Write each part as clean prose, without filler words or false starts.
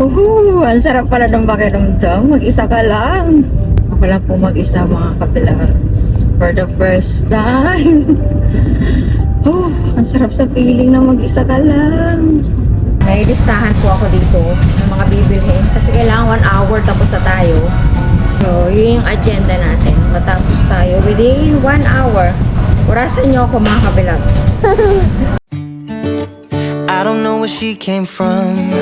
Ang sarap pala ng pakiramdam. Mag-isa ka lang. Ako lang po mag-isa mga kabilabs. For the first time. Ang sarap sa feeling na mag-isa ka lang. May listahan po ako dito ng mga bibilhin. Kasi kailangan 1 hour tapos na tayo. So, yun yung agenda natin. Matapos tayo within 1 hour. Orasan nyo ako mga kabilabs. I don't know where she came from.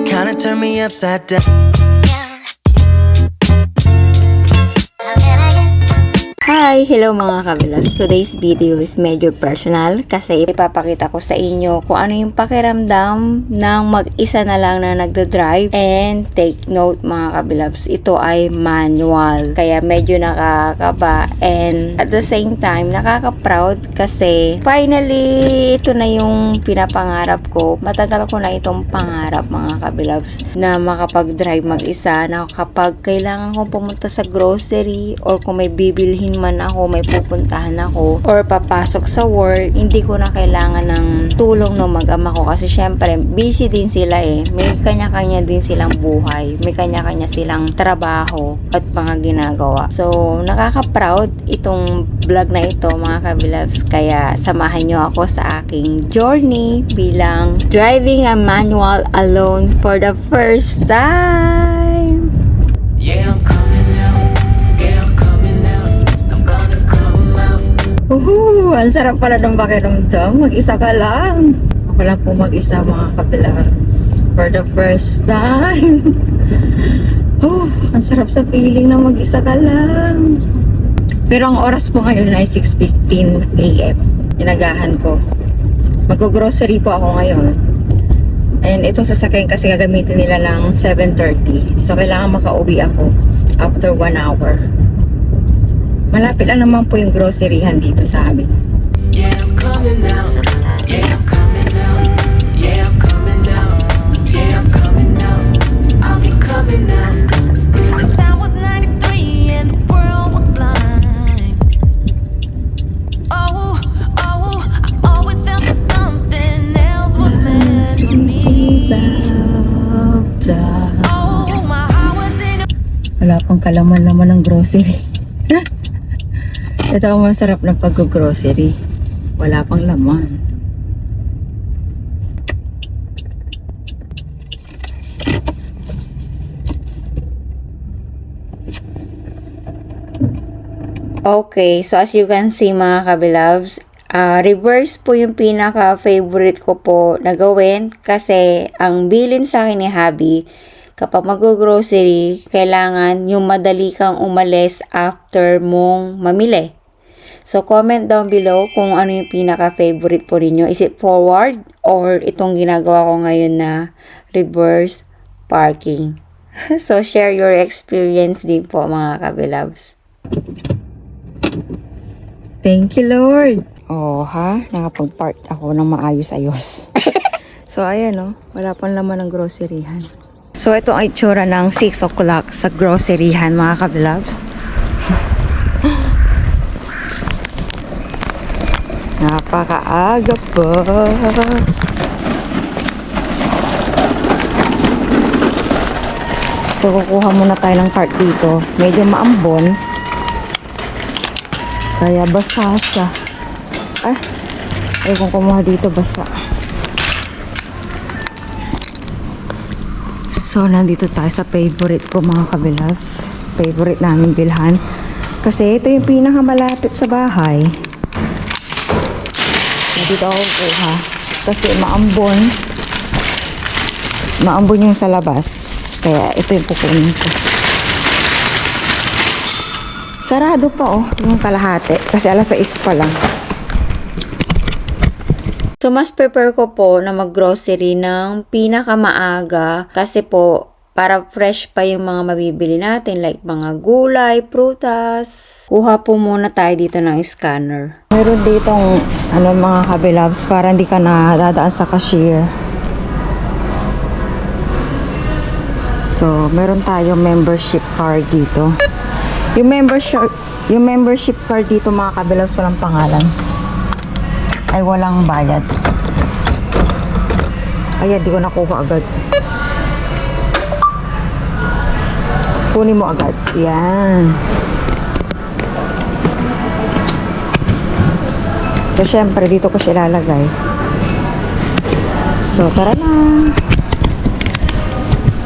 Kinda turned me upside down. Hi! Hello mga kabilabs. Today's video is medyo personal kasi ipapakita ko sa inyo kung ano yung pakiramdam ng mag-isa na lang na nagda-drive. And take note mga kabilabs, ito ay manual. Kaya medyo nakakaba and at the same time nakaka-proud kasi finally ito na yung pinapangarap ko. Matagal ko na itong pangarap mga kabilabs na makapag-drive mag-isa, na kapag kailangan kong pumunta sa grocery or kung may bibilhin man ako, may pupuntahan ako or papasok sa work, hindi ko na kailangan ng tulong ng mag-ama ko kasi syempre busy din sila may kanya-kanya din silang buhay, may kanya-kanya silang trabaho at mga ginagawa. So nakaka-proud itong vlog na ito mga kabilabs, kaya samahan nyo ako sa aking journey bilang driving a manual alone for the first time. Yeah, I'm coming out. Yeah, I'm coming out. I'm gonna come out. Ang sarap pala ng pakiramdam. Mag-isa ka lang. Ako lang po mag-isa mga kabilabs. For the first time. Ang sarap sa feeling na mag-isa ka lang. Pero ang oras po ngayon ay 6:15 AM. Inagahan ko. Mag-grocery po ako ngayon. And itong sasakyan kasi gagamitin nila lang 7:30. So kailangan makauwi ako after 1 hour. Malapit lang naman po yung groceryhan dito sa amin. Yeah, I'm coming out. Yeah, I'm coming out. Yeah, I'm coming out. Yeah, I'm coming out. I'll be coming out. The time was 93 and the world was blind. Oh, oh, I always felt that something else was meant for me. Oh, my heart was in a... Wala pang kalaman-laman ng grocery. Ito ang masarap na pag-grocery. Wala pang laman. Okay, so as you can see mga kabilabs, reverse po yung pinaka-favorite ko po na gawin kasi ang bilin sa akin ni Habi, kapag mag-grocery, kailangan yung madali kang umalis after mong mamili. So, comment down below kung ano yung pinaka-favorite po ninyo. Is it forward or itong ginagawa ko ngayon na reverse parking? So, share your experience din po mga kabilabs. Thank you, Lord. Nakapag-park ako ng maayos-ayos. So, ayan wala pang laman ng groceryhan. So, ito ang itsura ng 6 o'clock sa groceryhan mga kabilabs. Napakaaga pa. So, kukuha muna tayo ng cart dito. Medyo maambon. Kaya basa siya. Kung kumuha dito basa. So, nandito tayo sa favorite ko mga kabilabs. Favorite namin bilhan. Kasi ito yung pinakamalapit sa bahay. Dito ako kuha. Kasi maambon. Maambon yung sa labas. Kaya ito yung pupunin ko. Sarado pa yung kalahati. Kasi alas 6 pa lang. So, mas prefer ko po na mag-grocery ng pinakamaaga. Kasi po, para fresh pa yung mga mabibili natin. Like mga gulay, prutas. Kuha po muna tayo dito ng scanner. Meron ditong mga kabilabs para hindi ka na dadaan sa cashier. So, meron tayong membership card dito. Yung membership card dito mga kabilabs walang pangalan. Ay walang bayad. Ay, di ko nakuha agad. Kunin mo agad. Yan. So, syempre, dito ko siya ilalagay. So, tara na.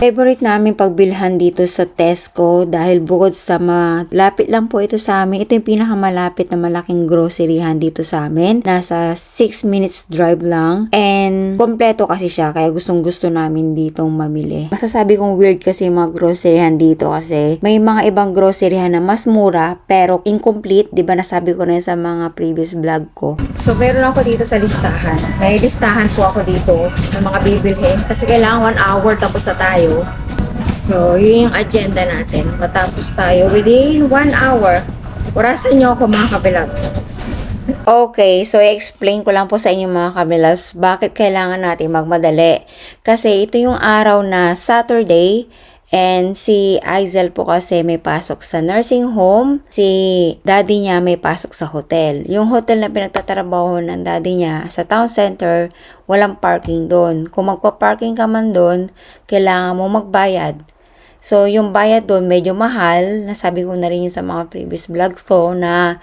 Favorite namin pagbilhan dito sa Tesco dahil bukod sa malapit lang po ito sa amin, ito yung pinakamalapit na malaking groceryhan dito sa amin. Nasa 6 minutes drive lang and kompleto kasi siya kaya gustong gusto namin ditong mamili. Masasabi kong weird kasi yung mga groceryhan dito kasi may mga ibang groceryhan na mas mura pero incomplete, di ba nasabi ko na yun sa mga previous vlog ko. So meron ako dito sa listahan. May listahan po ako dito ng mga bibilhin kasi kailangan 1 hour tapos na tayo. So, yun yung agenda natin. Matapos tayo within 1 hour. Orasan nyo ako mga kabilabs. Okay, so i-explain ko lang po sa inyo mga kabilabs bakit kailangan natin magmadali. Kasi ito yung araw na Saturday and si Aizel po kasi may pasok sa nursing home. Si daddy niya may pasok sa hotel. Yung hotel na pinagtatrabaho ng daddy niya sa town center, walang parking doon. Kung magpa-parking ka man doon, kailangan mo magbayad. So, yung bayad doon medyo mahal. Nasabi ko na rin yun sa mga previous vlogs ko na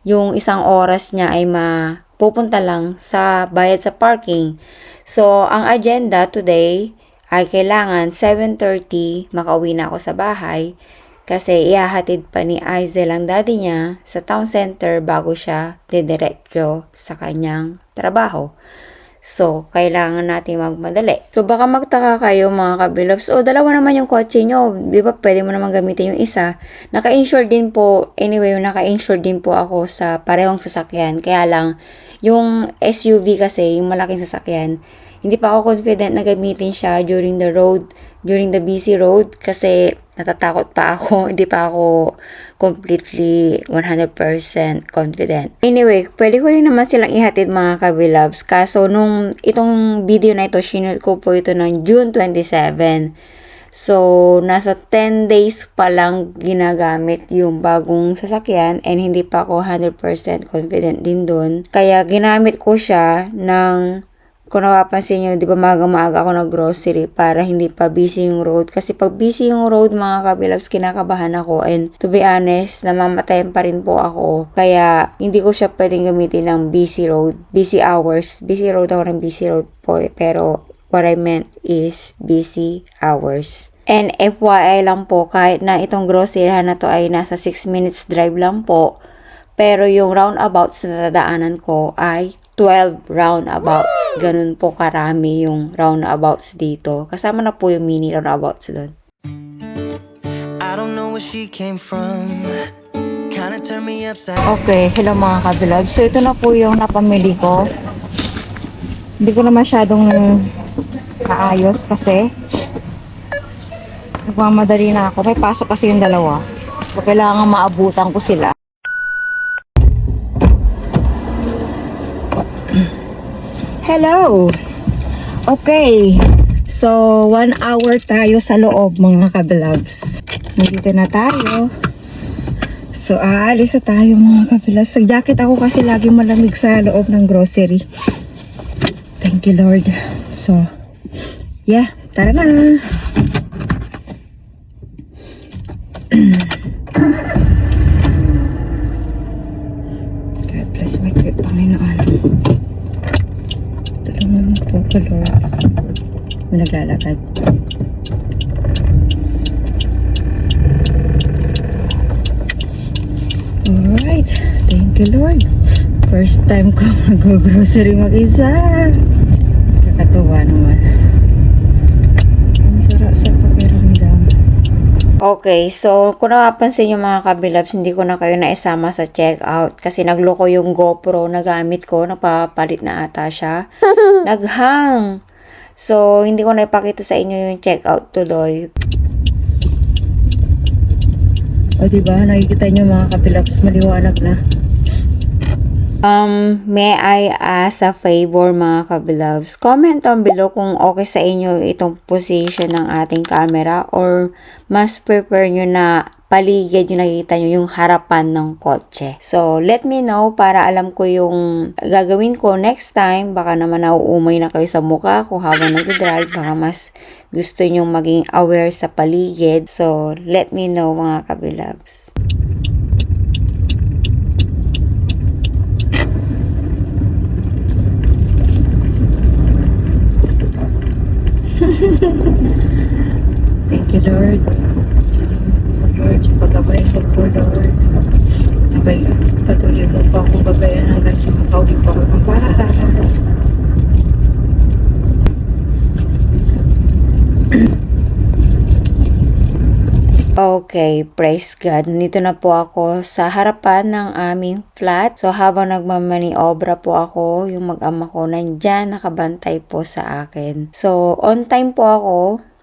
yung isang oras niya ay mapupunta lang sa bayad sa parking. So, ang agenda today ay kailangan 7:30 makauwi na ako sa bahay kasi ihahatid pa ni Aizel ang daddy niya sa town center bago siya didiretso sa kanyang trabaho. So, kailangan natin magmadali. So, baka magtaka kayo mga kabilabs, dalawa naman yung kotse nyo. Di ba, pwede mo naman gamitin yung isa. Naka-insure din po, anyway, naka-insure din po ako sa parehong sasakyan. Kaya lang, yung SUV kasi, yung malaking sasakyan, hindi pa ako confident na gamitin siya during the busy road kasi natatakot pa ako. Hindi pa ako completely 100% confident. Anyway, pwede ko rin naman silang ihatid mga kabilabs. Kaso nung itong video na ito, sinunod ko po ito ng June 27. So, nasa 10 days pa lang ginagamit yung bagong sasakyan and hindi pa ako 100% confident din doon. Kaya ginamit ko siya ng, kung napapansin nyo, di ba maaga ako nag-grocery para hindi pa busy yung road. Kasi pag busy yung road, mga kabilabs, kinakabahan ako. And to be honest, namamatayan pa rin po ako. Kaya hindi ko siya pwedeng gamitin ng busy road, busy hours. Busy road ako ng busy road po. Pero what I meant is busy hours. And FYI lang po, kahit na itong groceryhan na to ay nasa 6 minutes drive lang po, pero yung roundabouts na dadaanan ko ay 12 roundabouts. Ganun po karami yung roundabouts dito. Kasama na po yung mini roundabouts doon. I don't know where she came from. Kinda turned me upside. Okay, hello mga kabilab. So ito na po yung napamili ko. Hindi ko na masyadong kaayos kasi nagmamadali na ako. May pasok kasi yung dalawa. So kailangan maabutan ko sila. Hello! Okay. So, 1 hour tayo sa loob mga kabilabs. Nandito na tayo. So, aalis na tayo mga kabilabs. Sa jacket ako kasi lagi malamig sa loob ng grocery. Thank you Lord. So, yeah. Tara na! God bless my trip, Panginoon. Tulungan mo po ko, Lord. May naglalakad. Alright. Thank you, Lord. First time ko mag-grocery mag-isa. Kakatuwa naman. Ang sarap sa pakiramdam. Okay, so kung napapansin nyo mga kabilabs, hindi ko na kayo naisama sa checkout kasi nagloko yung GoPro na gamit ko, napapalit na ata siya. Naghang! So, hindi ko na ipakita sa inyo yung checkout tuloy. O diba, nakikita nyo mga kabilabs, maliwanag na. May I ask a favor mga kabilabs? Comment down below kung okay sa inyo itong position ng ating camera or mas prefer nyo na paligid yung nakikita nyo, yung harapan ng kotse. So, let me know para alam ko yung gagawin ko next time. Baka naman nauumay na kayo sa mukha ko habang nagdadrive. Baka mas gusto nyo maging aware sa paligid. So, let me know mga kabilabs. Thank you, Lord. Salamat po, Lord, sa pagabay ko po, Lord. Sabay, patuloy mo po akong gabayan hanggang sa makauwi po ako ng bahay. Okay, praise God. Nandito na po ako sa harapan ng aming flat. So, habang nagmamaniobra po ako, yung mag-ama ko nandyan, nakabantay po sa akin. So, on time po ako.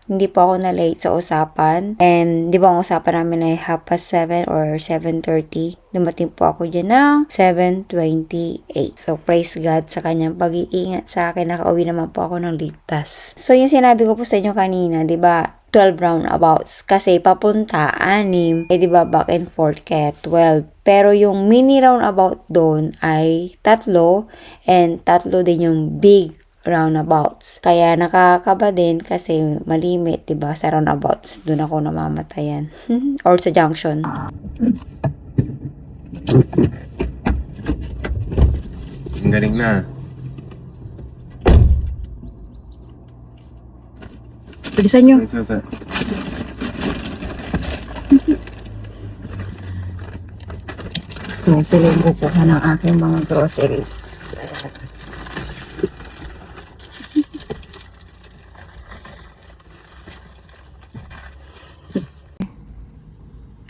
Hindi po ako na-late sa usapan. And, di ba ang usapan namin ay 7:30 or 7:30. Dumating po ako dyan ng 7:28. So, praise God sa kanyang pag-iingat sa akin. Nakauwi naman po ako ng ligtas. So, yung sinabi ko po sa inyo kanina, di ba, 12 roundabouts. Kasi papunta, 6. Eh, di ba, back and forth kaya 12. Pero yung mini roundabout doon ay 3. And 3 din yung big roundabouts. Kaya nakakaba din kasi malimit, 'di ba, sa roundabouts. Doon ako namamatayan. Or sa junction. Ang galing na. Bilisan nyo. So, sila yung kukuha ng aking mga groceries.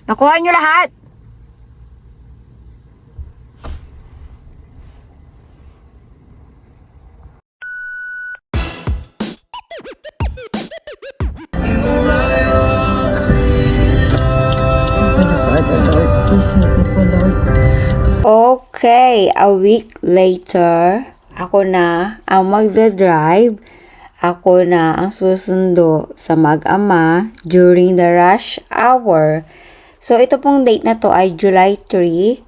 Nakuha nyo lahat! Okay, a week later, ako na ang magdadrive. Ako na ang susundo sa mag-ama during the rush hour. So, ito pong date na to ay July 3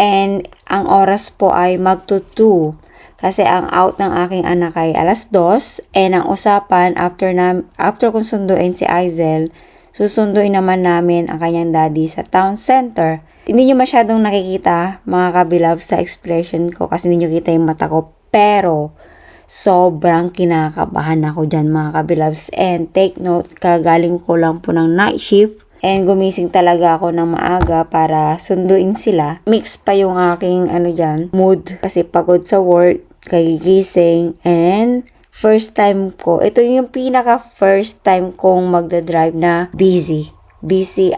and ang oras po ay magto-2 kasi ang out ng aking anak ay 2:00 and ang usapan after kong sunduin si Aizel, susunduin naman namin ang kanyang daddy sa town center. Hindi nyo masyadong nakikita mga kabilab sa expression ko kasi hindi nyo kita yung mata ko, pero sobrang kinakabahan ako dyan mga kabilabs. And take note, kagaling ko lang po ng night shift and gumising talaga ako ng maaga para sunduin sila. Mix pa yung aking mood kasi pagod sa work, kagigising, and first time ko. Ito yung pinaka first time kong magdadrive na busy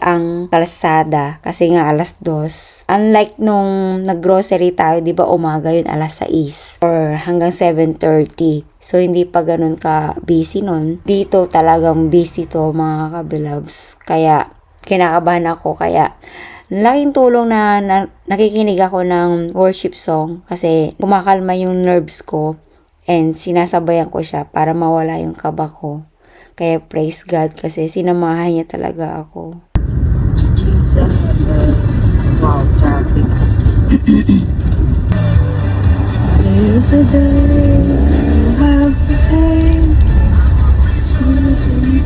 ang kalsada kasi nga 2:00. Unlike nung naggrocery tayo, di ba umaga yun 6:00 or hanggang 7:30. So hindi pa ganun ka busy nun. Dito talagang busy to mga kabilabs. Kaya kinakabahan ako, kaya laking tulong na nakikinig ako ng worship song kasi kumakalma yung nerves ko and sinasabayan ko siya para mawala yung kaba ko. Kaya praise God kasi sinamahan niya talaga ako. Jesus. Wow, traffic. Save the day, have the pain.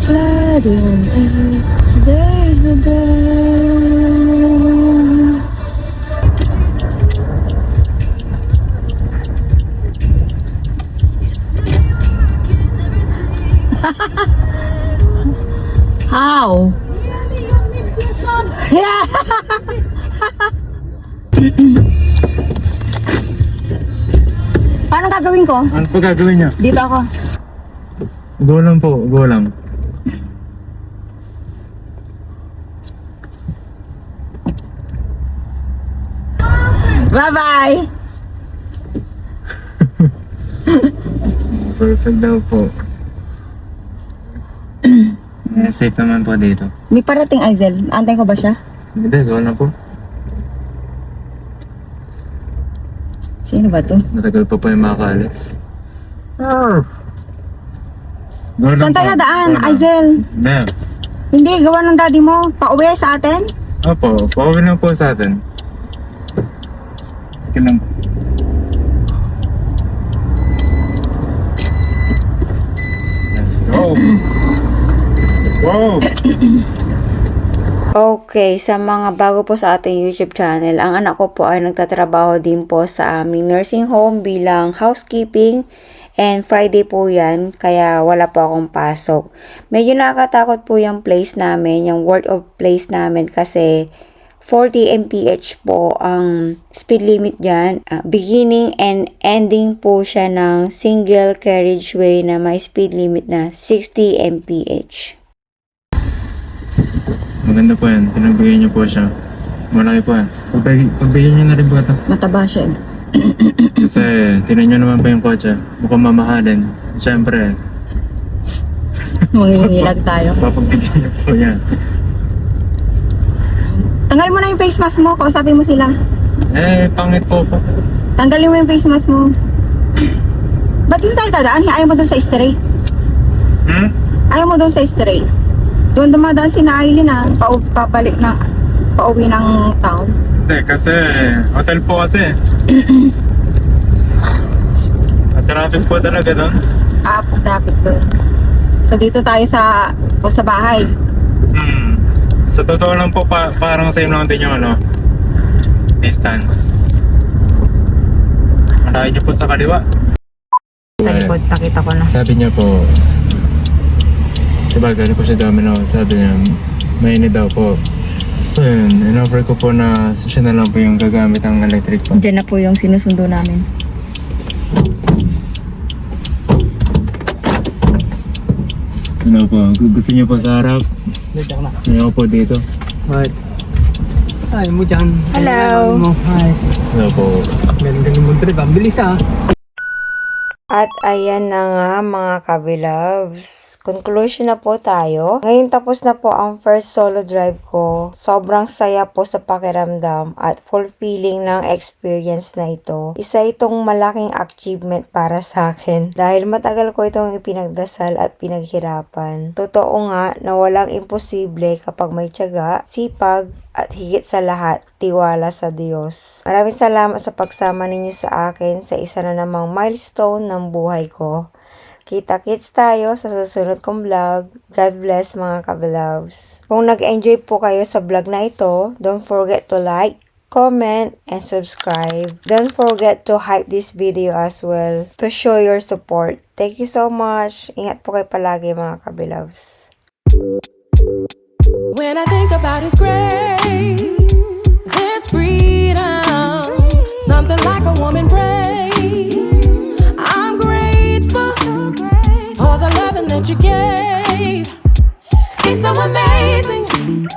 Glad in there's a day. How? Paano gagawin ko? Ano po gagawin niya? Dito ako. Go lang po, go lang. Bye-bye! Perfect daw po. Safe naman po dito. May parating Aizel. Antay ko ba siya? Hindi, go na po. Sino ba to? Matagal pa po yung makakalis. Go lang Saan po. tayo nadaan, Go lang. Aizel? Hindi. Hindi, gawa ng daddy mo. Pauwi sa atin? Opo, pauwi lang po sa atin. Sige lang po. Let's go! Wow! Okay, sa mga bago po sa ating YouTube channel, ang anak ko po ay nagtatrabaho din po sa aming nursing home bilang housekeeping, and Friday po yan, kaya wala po akong pasok. Medyo nakakatakot po yung place namin, yung world of place namin kasi 40 mph po ang speed limit dyan. Beginning and ending po siya ng single carriageway na may speed limit na 60 mph. Maganda po yan. Pinagbigyan niyo po siya. Malaki po yan. Pagbigyan niyo na rin po ito. Mataba siya. Kasi tinan niyo naman po yung kotse. Mukhang mamahalin. Siyempre, Mangingilag tayo. papagbigyan niyo po yan. Tanggalin mo na yung face mask mo, kausapin mo sila. Eh, pangit po po. Tanggalin mo yung face mask mo. Ba't hindi tayo dadaan? Ayaw mo doon sa straight. Hmm? Ayaw mo doon sa straight. Doon dumadaan si na Aileen pabalik na, pauwi ng town. Hindi, kasi hotel po kasi. Traffic po talaga doon. Traffic doon. So dito tayo sa bahay. Sa totoo lang po, parang same lang din yung distance. Malayo niyo po sa kaliwa. Sa likod, nakita ko na. Sabi niya po, diba galing po siya domino, sabi niya, mainit daw po. So yun, in-offer ko po na siya na lang po yung gagamit ng electric fan. Diyan na po yung sinusundo namin. Ano po, gusto niyo po sa harap? Dito na. Ayaw po dito. Hi. Hi mo dyan. Hello. Hi. Ano po, Galing-galing mo trip. Ang bilis ah. At ayan na nga mga kabilabs. Conclusion na po tayo. Ngayon tapos na po ang first solo drive ko. Sobrang saya po sa pakiramdam at fulfilling ng experience na ito. Isa itong malaking achievement para sa akin dahil matagal ko itong ipinagdasal at pinaghirapan. Totoo nga na walang imposible kapag may tiyaga, sipag, at higit sa lahat, tiwala sa Diyos. Maraming salamat sa pagsama ninyo sa akin sa isa na namang milestone ng buhay ko. Kita-kits tayo sa susunod kong vlog. God bless mga kabilabs. Kung nag-enjoy po kayo sa vlog na ito, don't forget to like, comment, and subscribe. Don't forget to hype this video as well to show your support. Thank you so much. Ingat po kayo palagi mga kabilabs. When I think about His grace, there's freedom, something like a woman prays. I'm grateful for the loving that you gave. It's so amazing.